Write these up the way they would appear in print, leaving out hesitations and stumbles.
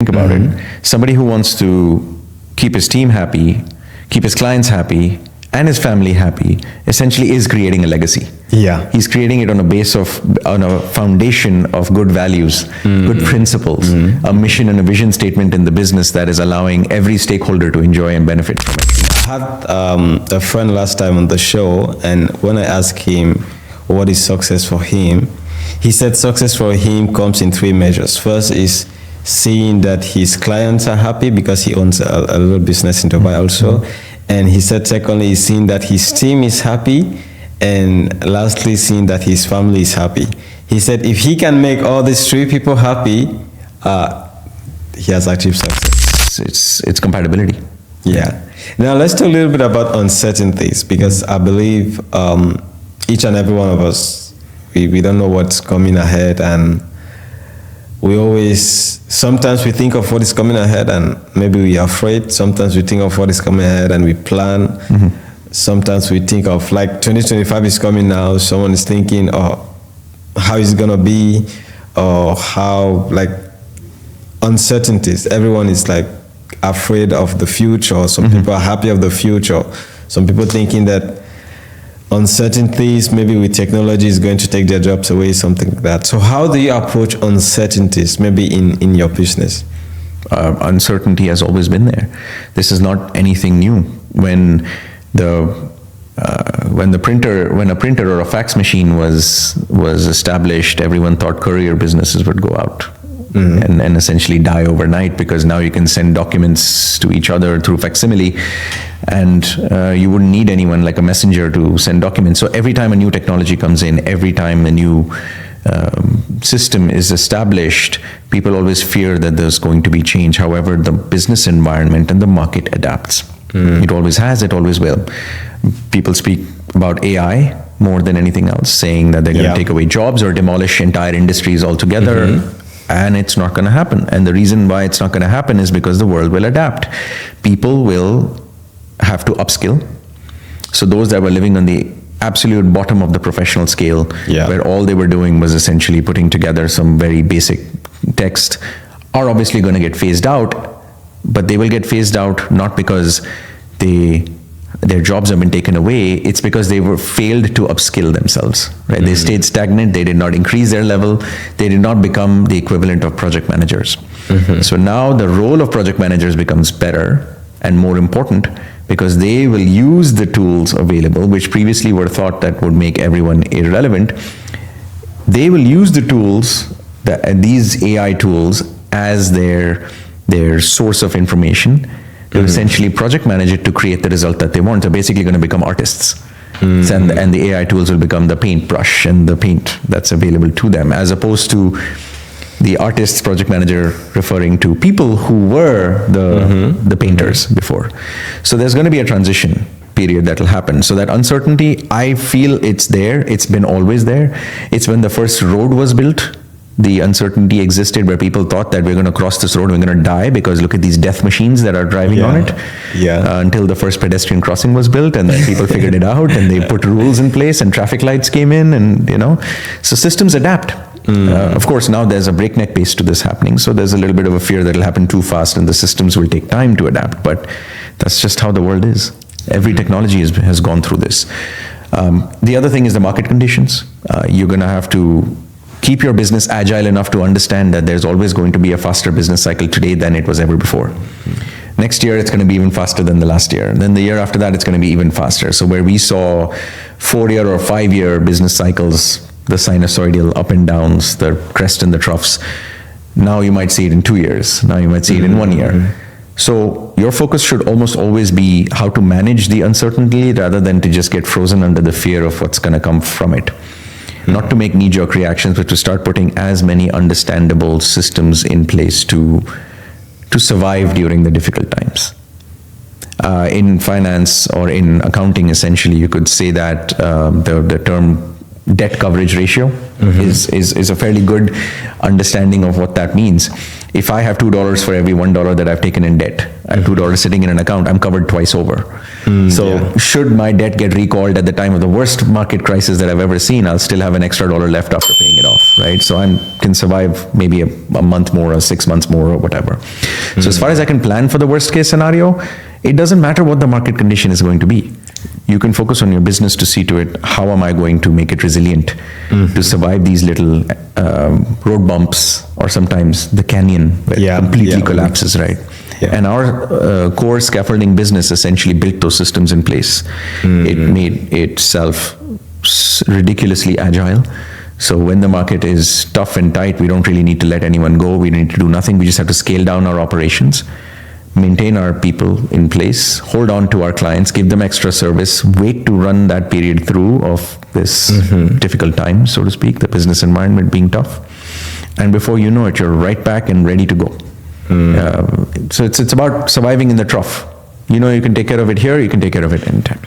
about it. Somebody who wants to keep his team happy, keep his clients happy, and his family happy, essentially is creating a legacy. Yeah. He's creating it on a foundation of good values, good principles, a mission and a vision statement in the business that is allowing every stakeholder to enjoy and benefit from it. I had a friend last time on the show, and when I asked him what is success for him, he said success for him comes in three measures. First is seeing that his clients are happy, because he owns a little business in Dubai also. And he said secondly is seeing that his team is happy, and lastly seeing that his family is happy. He said if he can make all these three people happy, he has achieved success. It's compatibility. Yeah. Now let's talk a little bit about uncertainties, because I believe each and every one of us, we don't know what's coming ahead, and sometimes we think of what is coming ahead and maybe we are afraid. Sometimes we think of what is coming ahead and we plan. Sometimes we think of, like, 2025 is coming now, someone is thinking, oh, how is it gonna be, or how, like, uncertainties. Everyone is like afraid of the future. Some people are happy of the future. Some people thinking that uncertainties, maybe with technology, is going to take their jobs away, something like that. So how do you approach uncertainties, maybe in your business? Uncertainty has always been there. This is not anything new. When a printer or a fax machine was established, everyone thought courier businesses would go out. And essentially die overnight, because now you can send documents to each other through facsimile, and you wouldn't need anyone like a messenger to send documents. So every time a new technology comes in, every time a new system is established, people always fear that there's going to be change. However, the business environment and the market adapts. It always has, it always will. People speak about AI more than anything else, saying that they're going to take away jobs or demolish entire industries altogether. And it's not going to happen. And the reason why it's not going to happen is because the world will adapt. People will have to upskill. So those that were living on the absolute bottom of the professional scale, where all they were doing was essentially putting together some very basic text, are obviously going to get phased out. But they will get phased out not because their jobs have been taken away, it's because they were failed to upskill themselves, right? They stayed stagnant, they did not increase their level, they did not become the equivalent of project managers. So now the role of project managers becomes better and more important, because they will use the tools available, which previously were thought that would make everyone irrelevant. They will use the tools, these AI tools, as their source of information, to essentially project manage it to create the result that they want. They're basically going to become artists. And the AI tools will become the paintbrush and the paint that's available to them, as opposed to the artists, project manager referring to people who were the painters before. So there's going to be a transition period that will happen. So that uncertainty, I feel it's there. It's been always there. It's when the first road was built, the uncertainty existed, where people thought that we're going to cross this road, we're going to die, because look at these death machines that are driving on it. Until the first pedestrian crossing was built, and then people figured it out, and they put rules in place, and traffic lights came in, and so systems adapt. Of course, now there's a breakneck pace to this happening, so there's a little bit of a fear that it'll happen too fast, and the systems will take time to adapt. But that's just how the world is. Every technology has gone through this. The other thing is the market conditions. You're going to have to keep your business agile enough to understand that there's always going to be a faster business cycle today than it was ever before. Next year, it's going to be even faster than the last year. And then the year after that, it's going to be even faster. So where we saw 4-year or 5-year business cycles, the sinusoidal up and downs, the crest and the troughs, now you might see it in 2 years. Now you might see it in 1 year. So your focus should almost always be how to manage the uncertainty, rather than to just get frozen under the fear of what's going to come from it. Not to make knee-jerk reactions, but to start putting as many understandable systems in place to survive during the difficult times. In finance or in accounting, essentially, you could say that the term debt coverage ratio is a fairly good understanding of what that means. If I have $2 for every $1 that I've taken in debt, I have $2 sitting in an account, I'm covered twice over. Should my debt get recalled at the time of the worst market crisis that I've ever seen, I'll still have an extra dollar left after paying it off, right? So I can survive maybe a month more or 6 months more or whatever. So as far as I can plan for the worst case scenario, it doesn't matter what the market condition is going to be. You can focus on your business to see to it, how am I going to make it resilient to survive these little road bumps, or sometimes the canyon where it completely collapses, right? Yeah. And our core scaffolding business essentially built those systems in place. It made itself ridiculously agile. So when the market is tough and tight, we don't really need to let anyone go. We need to do nothing. We just have to scale down our operations, maintain our people in place, hold on to our clients, give them extra service, wait to run that period through of this difficult time, so to speak, the business environment being tough. And before you know it, you're right back and ready to go. So it's about surviving in the trough. You know, you can take care of it here, you can take care of it anytime.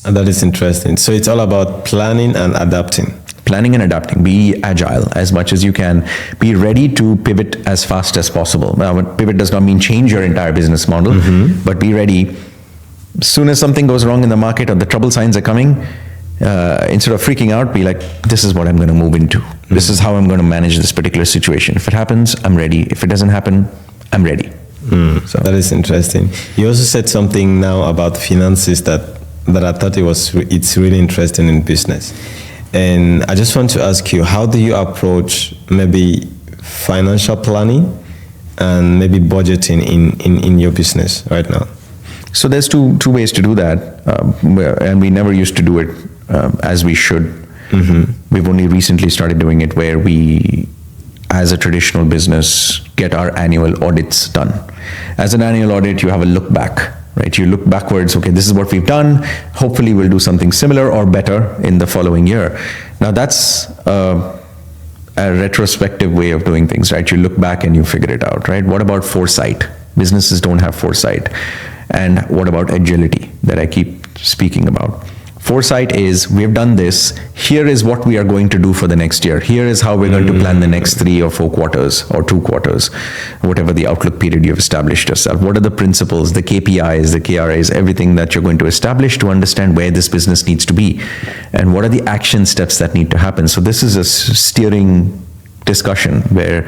And that is interesting. So it's all about planning and adapting. Planning and adapting. Be agile as much as you can. Be ready to pivot as fast as possible. Now, pivot does not mean change your entire business model, but be ready. As soon as something goes wrong in the market or the trouble signs are coming, instead of freaking out, be like, this is what I'm going to move into. This is how I'm going to manage this particular situation. If it happens, I'm ready. If it doesn't happen, I'm ready. So that is interesting. You also said something now about finances that I thought it's really interesting in business. And I just want to ask you, how do you approach maybe financial planning and maybe budgeting in your business right now? So there's two ways to do that, and we never used to do it as we should. We've only recently started doing it, where we, as a traditional business, get our annual audits done. As an annual audit, you have a look back. Right, you look backwards, okay, this is what we've done, hopefully we'll do something similar or better in the following year. Now that's a retrospective way of doing things, right? You look back and you figure it out, right? What about foresight? Businesses don't have foresight. And what about agility that I keep speaking about? Foresight is, we've done this, here is what we are going to do for the next year. Here is how we're going to plan the next 3 or 4 quarters or 2 quarters, whatever the outlook period you've established yourself. What are the principles, the KPIs, the KRAs, everything that you're going to establish to understand where this business needs to be, and what are the action steps that need to happen. So this is a steering discussion where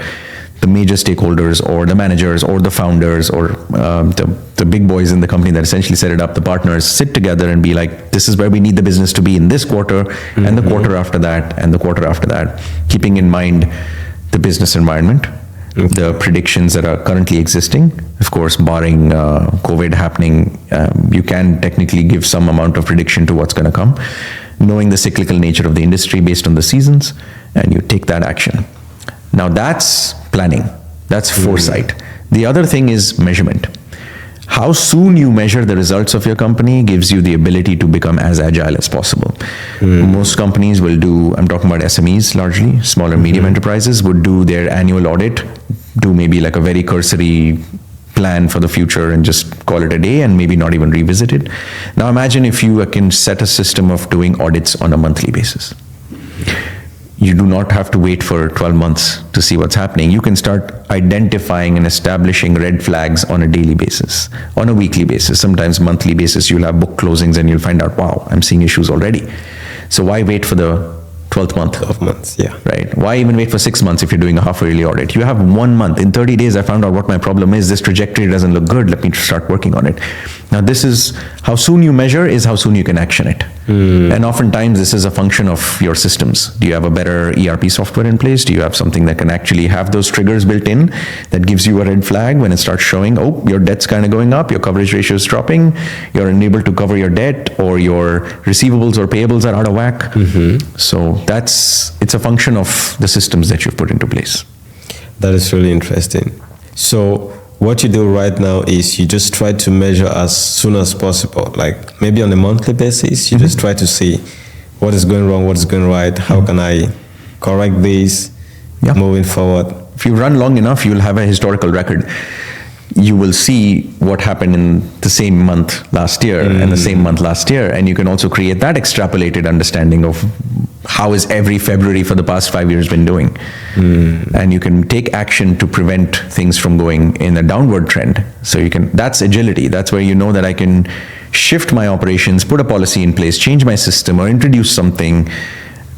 the major stakeholders or the managers or the founders or the big boys in the company that essentially set it up, the partners, sit together and be like, this is where we need the business to be in this quarter, and the quarter after that, and the quarter after that, keeping in mind the business environment, the predictions that are currently existing. Of course, barring COVID happening, you can technically give some amount of prediction to what's going to come, knowing the cyclical nature of the industry based on the seasons, and you take that action. Now that's planning, that's foresight. The other thing is measurement. How soon you measure the results of your company gives you the ability to become as agile as possible. Most companies will do, I'm talking about SMEs largely, small or medium enterprises would do their annual audit, do maybe like a very cursory plan for the future and just call it a day and maybe not even revisit it. Now imagine if you can set a system of doing audits on a monthly basis. You do not have to wait for 12 months to see what's happening. You can start identifying and establishing red flags on a daily basis, on a weekly basis, sometimes monthly basis. You'll have book closings and you'll find out, wow, I'm seeing issues already. So why wait for the 12th month? 12 months, yeah. Right. Why even wait for 6 months if you're doing a half-yearly audit? You have 1 month. In 30 days, I found out what my problem is. This trajectory doesn't look good. Let me start working on it. Now, this is how soon you measure is how soon you can action it. And oftentimes, this is a function of your systems. Do you have a better ERP software in place? Do you have something that can actually have those triggers built in that gives you a red flag when it starts showing, oh, your debt's kind of going up, your coverage ratio is dropping, you're unable to cover your debt, or your receivables or payables are out of whack. So it's a function of the systems that you've put into place. That is really interesting. So what you do right now is you just try to measure as soon as possible, like maybe on a monthly basis, you just try to see what is going wrong, what is going right, how can I correct this moving forward. If you run long enough, you'll have a historical record. You will see what happened in the same month last year and the same month last year, and you can also create that extrapolated understanding of how is every February for the past 5 years been doing. And you can take action to prevent things from going in a downward trend. So that's agility. That's where you know that I can shift my operations, put a policy in place, change my system, or introduce something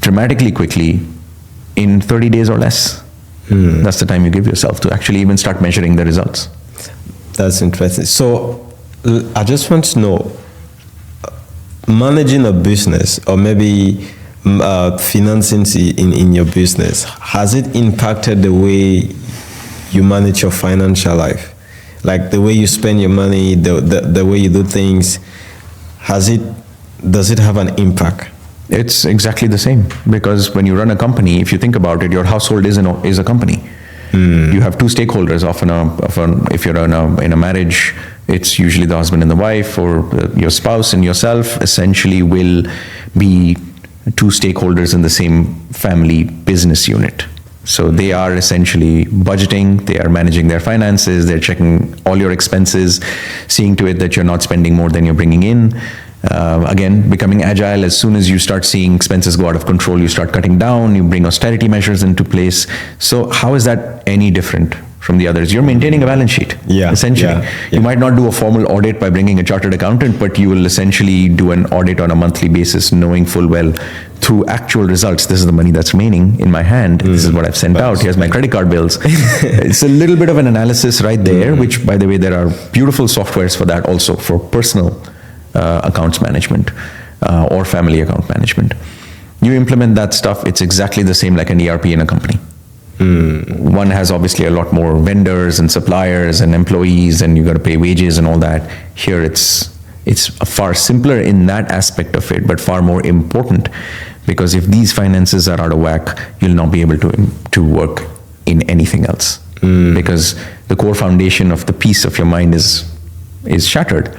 dramatically quickly in 30 days or less. That's the time you give yourself to actually even start measuring the results. That's interesting. So I just want to know, managing a business or maybe financing in your business, has it impacted the way you manage your financial life? Like the way you spend your money, the way you do things, does it have an impact? It's exactly the same, because when you run a company, if you think about it, your household is a company. You have two stakeholders. Often if you're in a marriage, it's usually the husband and the wife, or your spouse and yourself essentially will be two stakeholders in the same family business unit. So they are essentially budgeting, they are managing their finances, they're checking all your expenses, seeing to it that you're not spending more than you're bringing in. Again, becoming agile. As soon as you start seeing expenses go out of control, you start cutting down, you bring austerity measures into place. So how is that any different from the others? You're maintaining a balance sheet, essentially. You might not do a formal audit by bringing a chartered accountant, but you will essentially do an audit on a monthly basis, knowing full well through actual results, this is the money that's remaining in my hand, this is what I've sent out, here's my credit card bills. It's a little bit of an analysis right there, which, by the way, there are beautiful softwares for that also, for personal accounts management or family account management. You implement that stuff, it's exactly the same like an ERP in a company. One has obviously a lot more vendors and suppliers and employees, and you got to pay wages and all that. Here it's far simpler in that aspect of it, but far more important, because if these finances are out of whack, you'll not be able to work in anything else, because the core foundation of the peace of your mind is shattered.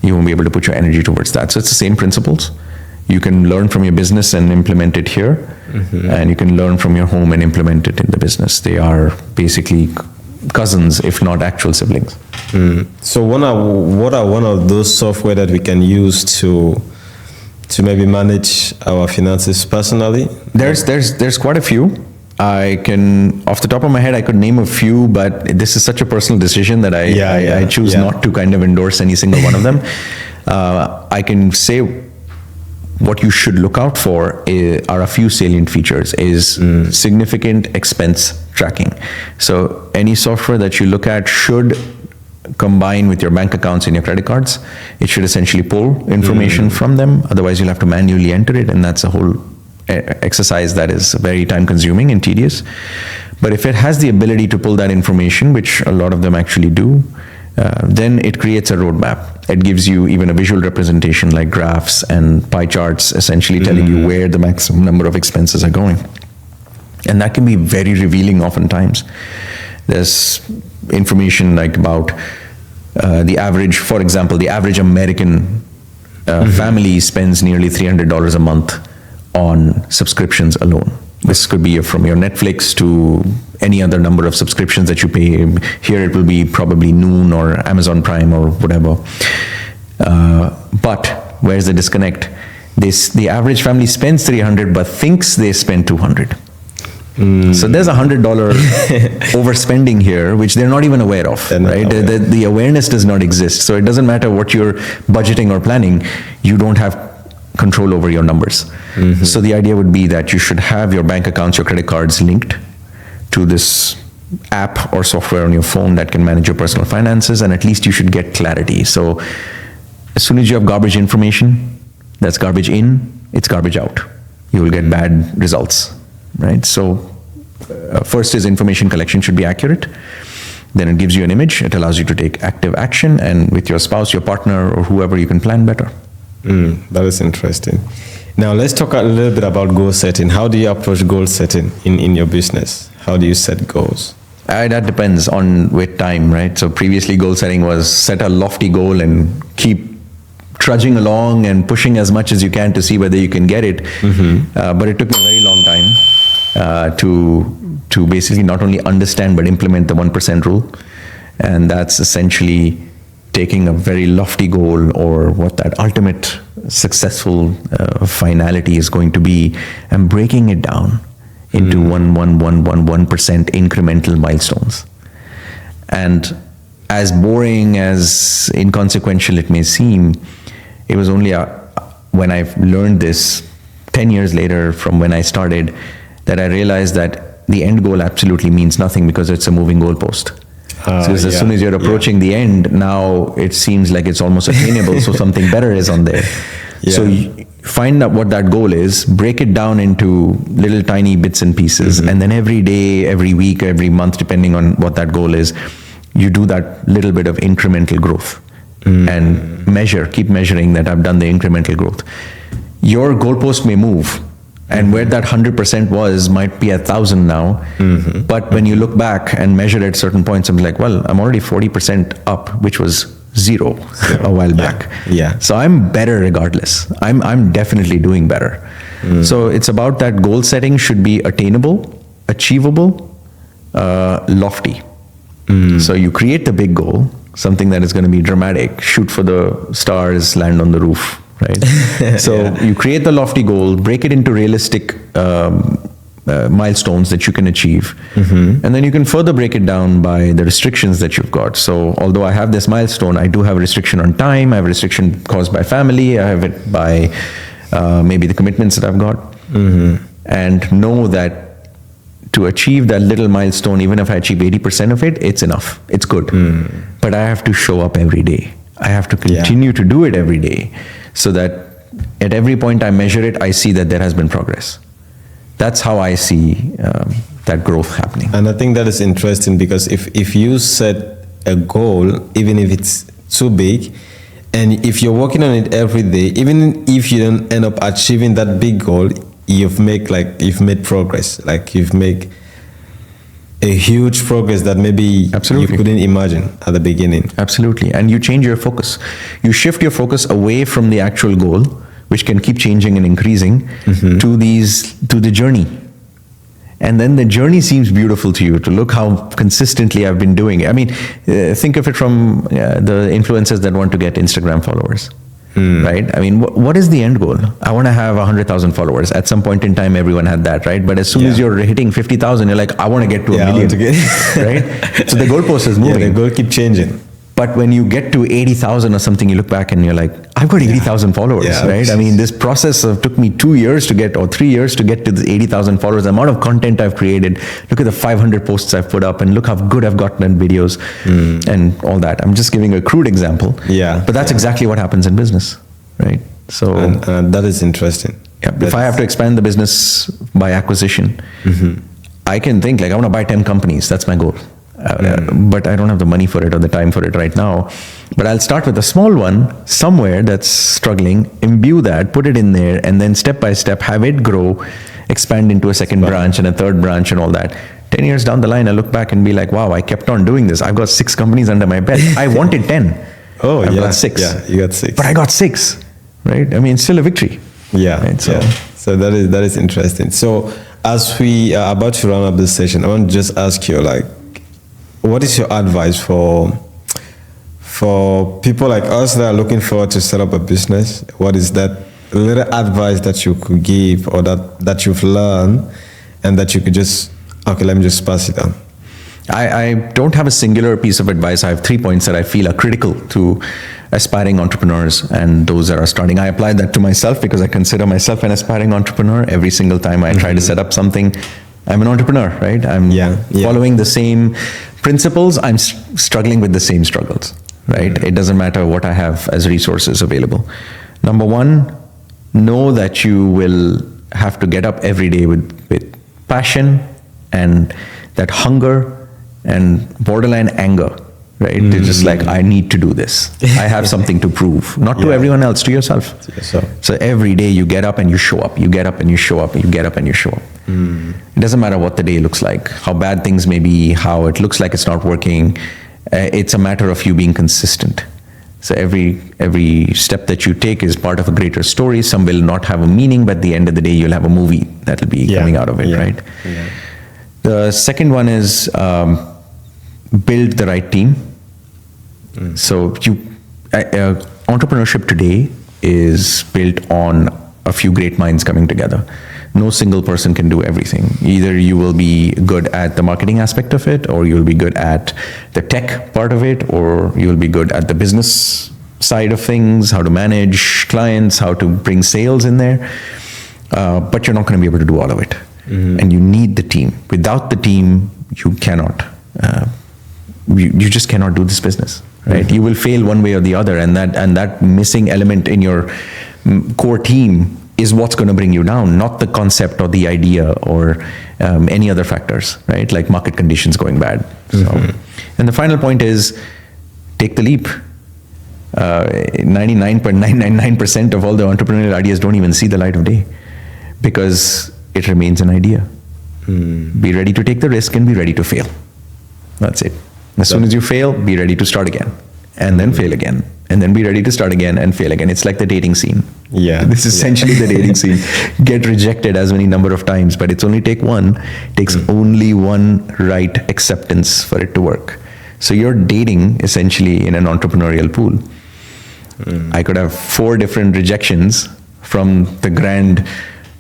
You won't be able to put your energy towards that. So it's the same principles. You can learn from your business and implement it here, and you can learn from your home and implement it in the business. They are basically cousins, if not actual siblings. So what are one of those software that we can use to maybe manage our finances personally? There's quite a few. I can, off the top of my head, I could name a few, but this is such a personal decision that I choose not to kind of endorse any single one of them. I can say what you should look out for are a few salient features, is significant expense tracking. So any software that you look at should combine with your bank accounts and your credit cards. It should essentially pull information from them. Otherwise, you'll have to manually enter it, and that's a whole exercise that is very time consuming and tedious. But if it has the ability to pull that information, which a lot of them actually do, then it creates a roadmap. It gives you even a visual representation like graphs and pie charts, essentially telling you where the maximum number of expenses are going. And that can be very revealing oftentimes. There's information like about the average, for example, the average American family spends nearly $300 a month on subscriptions alone. This could be from your Netflix to any other number of subscriptions that you pay. Here it will be probably Noon or Amazon Prime or whatever. But where's the disconnect? The average family spends $300 but thinks they spend $200. So there's $100 overspending here, which they're not even aware of, right? The awareness does not exist. So it doesn't matter what you're budgeting or planning, you don't have control over your numbers. So the idea would be that you should have your bank accounts, your credit cards linked to this app or software on your phone that can manage your personal finances, and at least you should get clarity. So as soon as you have garbage information, that's garbage in, it's garbage out. You will get bad results, right? So first is information collection should be accurate. Then it gives you an image. It allows you to take active action, and with your spouse, your partner, or whoever, you can plan better. That is interesting. Now let's talk a little bit about goal setting. How do you approach goal setting in your business? How do you set goals? That depends on with time, right? So previously goal setting was set a lofty goal and keep trudging along and pushing as much as you can to see whether you can get it. But it took me a very long time to basically not only understand but implement the 1% rule. And that's essentially taking a very lofty goal, or what that ultimate successful finality is going to be, and breaking it down into 1% incremental milestones. And as boring, as inconsequential it may seem, it was only when I've learned this 10 years later from when I started, that I realized that the end goal absolutely means nothing because it's a moving goalpost. So as soon as you're approaching the end, now it seems like it's almost attainable, so something better is on there. So you find out what that goal is, break it down into little tiny bits and pieces, and then every day, every week, every month, depending on what that goal is, you do that little bit of incremental growth and keep measuring that I've done the incremental growth. Your goalpost may move, and where that 100% was might be 1,000 now. But when you look back and measure at certain points, I'm like, well, I'm already 40% up, which was zero a while back. So I'm better regardless. I'm definitely doing better. So it's about that goal setting should be attainable, achievable, lofty. So you create the big goal, something that is going to be dramatic, shoot for the stars, land on the roof, right? So you create the lofty goal, break it into realistic milestones that you can achieve, and then you can further break it down by the restrictions that you've got. So although I have this milestone, I do have a restriction on time, I have a restriction caused by family, I have it by maybe the commitments that I've got, and know that to achieve that little milestone, even if I achieve 80% of it, it's enough, it's good. But I have to show up every day. I have to continue to do it every day, so that at every point I measure it, I see that there has been progress. That's how I see that growth happening. And I think that is interesting, because if you set a goal, even if it's too big, and if you're working on it every day, even if you don't end up achieving that big goal, you've made progress. Like you've made a huge progress that maybe you couldn't imagine at the beginning. Absolutely. And you change your focus. You shift your focus away from the actual goal, which can keep changing and increasing, to the journey. And then the journey seems beautiful to you, to look how consistently I've been doing it. I mean, think of it from the influencers that want to get Instagram followers. Right? I mean, what is the end goal? I want to have 100,000 followers. At some point in time, everyone had that, right? But as soon as you're hitting 50,000, you're like, I want to get to a million, right? So the goalpost is moving. The goal keep changing. But when you get to 80,000 or something, you look back and you're like, I've got 80,000 followers, right? I mean, this process took me 2 years to get, or 3 years to get to the 80,000 followers. The amount of content I've created, look at the 500 posts I've put up, and look how good I've gotten at videos and all that. I'm just giving a crude example. But that's exactly what happens in business, right? So and that is interesting. If I have to expand the business by acquisition, I can think like, I want to buy 10 companies. That's my goal. But I don't have the money for it or the time for it right now. But I'll start with a small one somewhere that's struggling, imbue that, put it in there, and then step by step have it grow, expand into a second branch and a third branch and all that. 10 years down the line, I look back and be like, wow, I kept on doing this. I've got 6 companies under my belt. I wanted 10. I've got 6. Yeah, you got 6. But I got 6, right? I mean, it's still a victory. Right? So that is interesting. So as we are about to round up this session, I want to just ask you, like, what is your advice for people like us that are looking forward to set up a business? What is that little advice that you could give, or that you've learned, and that you could just, okay, let me just pass it on? I don't have a singular piece of advice. I have 3 points that I feel are critical to aspiring entrepreneurs and those that are starting. I apply that to myself because I consider myself an aspiring entrepreneur. Every single time I try to set up something, I'm an entrepreneur, right? I'm following the same principles. I'm struggling with the same struggles, right? It doesn't matter what I have as resources available. Number 1, know that you will have to get up every day with passion and that hunger and borderline anger, right? It's just like, I need to do this. I have something to prove, not to everyone else, to yourself. So every day you get up and you show up, you get up and you show up, you get up and you show up. It doesn't matter what the day looks like, how bad things may be, how it looks like it's not working. It's a matter of you being consistent. So every step that you take is part of a greater story. Some will not have a meaning, but at the end of the day, you'll have a movie that'll be coming out of it, right? The second one is build the right team. So entrepreneurship today is built on a few great minds coming together. No single person can do everything. Either you will be good at the marketing aspect of it, or you'll be good at the tech part of it, or you'll be good at the business side of things, how to manage clients, how to bring sales in there. But you're not going to be able to do all of it. and you need the team. Without the team, you cannot. You just cannot do this business, right? You will fail one way or the other, and that missing element in your core team is what's going to bring you down, not the concept or the idea or any other factors, right? Like market conditions going bad. So, and the final point is, take the leap. 99.999% of all the entrepreneurial ideas don't even see the light of day because it remains an idea. Be ready to take the risk and be ready to fail. That's it. As soon as you fail, be ready to start again, and then fail again, and then be ready to start again and fail again. It's like the dating scene. Yeah. This is essentially the dating scene. Get rejected as many number of times, but it's only takes only one right acceptance for it to work. So you're dating essentially in an entrepreneurial pool. I could have 4 different rejections from the grand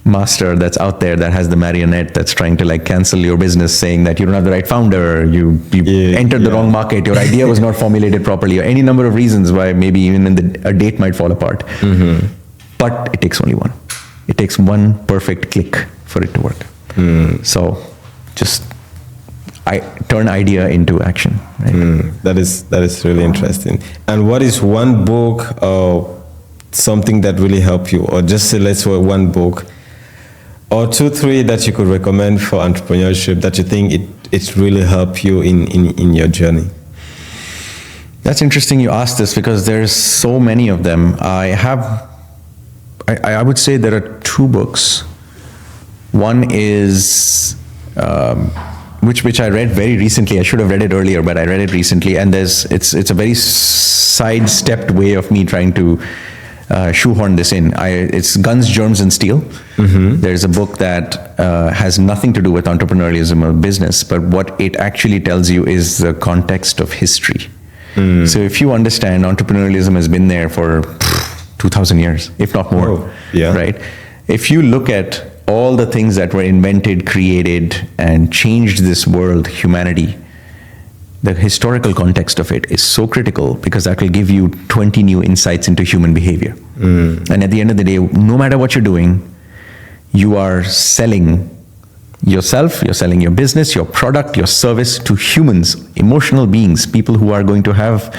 master that's out there that has the marionette that's trying to like cancel your business, saying that you don't have the right founder, you entered the wrong market, your idea was not formulated properly, or any number of reasons why maybe even a date might fall apart. But it takes only one. It takes one perfect click for it to work. So just turn idea into action. Right? That is really interesting. And what is one book or something that really helped you, or just say let's say one book or 2, 3 that you could recommend for entrepreneurship that you think it really helped you in your journey? That's interesting you asked this because there's so many of them. I would say there are 2 books. One is which I read very recently. I should have read it earlier, but I read it recently, and it's a very sidestepped way of me trying to shoehorn this in. It's Guns, Germs, and Steel. There's a book that has nothing to do with entrepreneurialism or business, but what it actually tells you is the context of history. So if you understand, entrepreneurialism has been there for 2,000 years, if not more, right? If you look at all the things that were invented, created, and changed this world, humanity, the historical context of it is so critical because that will give you 20 new insights into human behavior. And at the end of the day, no matter what you're doing, you are selling yourself, you're selling your business, your product, your service to humans, emotional beings, people who are going to have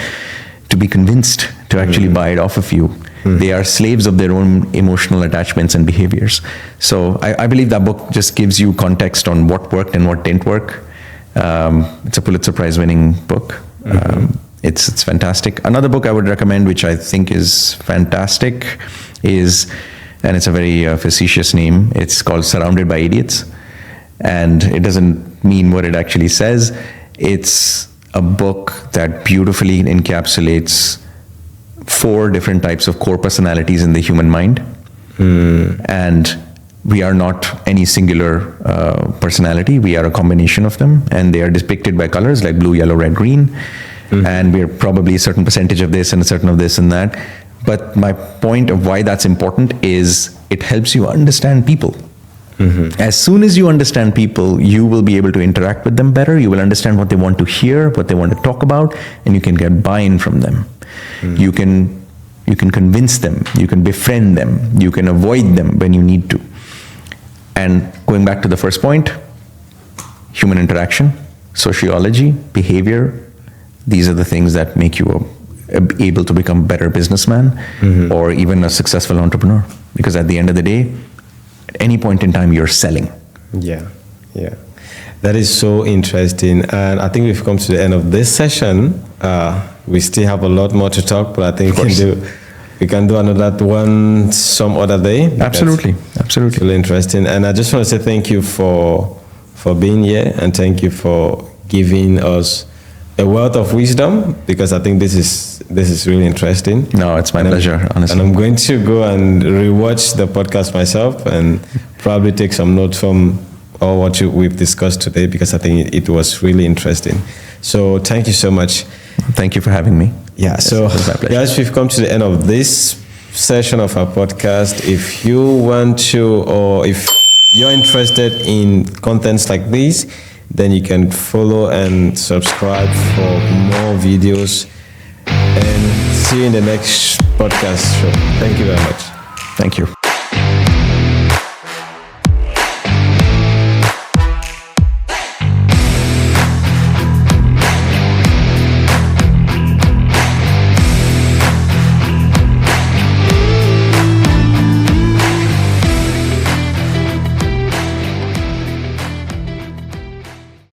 to be convinced to actually buy it off of you. They are slaves of their own emotional attachments and behaviors. So I believe that book just gives you context on what worked and what didn't work. It's a Pulitzer Prize winning book. It's fantastic. Another book I would recommend, which I think is fantastic, is, and it's a very facetious name, it's called Surrounded by Idiots. And it doesn't mean what it actually says. It's a book that beautifully encapsulates 4 different types of core personalities in the human mind. And we are not any singular personality. We are a combination of them, and they are depicted by colors like blue, yellow, red, green. And we're probably a certain percentage of this and a certain of this and that. But my point of why that's important is it helps you understand people. As soon as you understand people, you will be able to interact with them better. You will understand what they want to hear, what they want to talk about, and you can get buy-in from them. You can convince them, you can befriend them, you can avoid them when you need to. And going back to the first point, human interaction, sociology, behavior, these are the things that make you able to become a better businessman or even a successful entrepreneur. Because at the end of the day, at any point in time, you're selling. Yeah. That is so interesting. And I think we've come to the end of this session. We still have a lot more to talk, but I think we can do another one some other day. Absolutely. It's really interesting. And I just want to say thank you for being here, and thank you for giving us a wealth of wisdom, because I think this is really interesting. No, it's my pleasure, honestly. And I'm going to go and rewatch the podcast myself and probably take some notes from all what we've discussed today, because I think it was really interesting. So thank you so much. Thank you for having me. Yeah, so guys, we've come to the end of this session of our podcast. If you want to, or if you're interested in contents like this, then you can follow and subscribe for more videos, and see you in the next podcast show. Thank you very much. Thank you.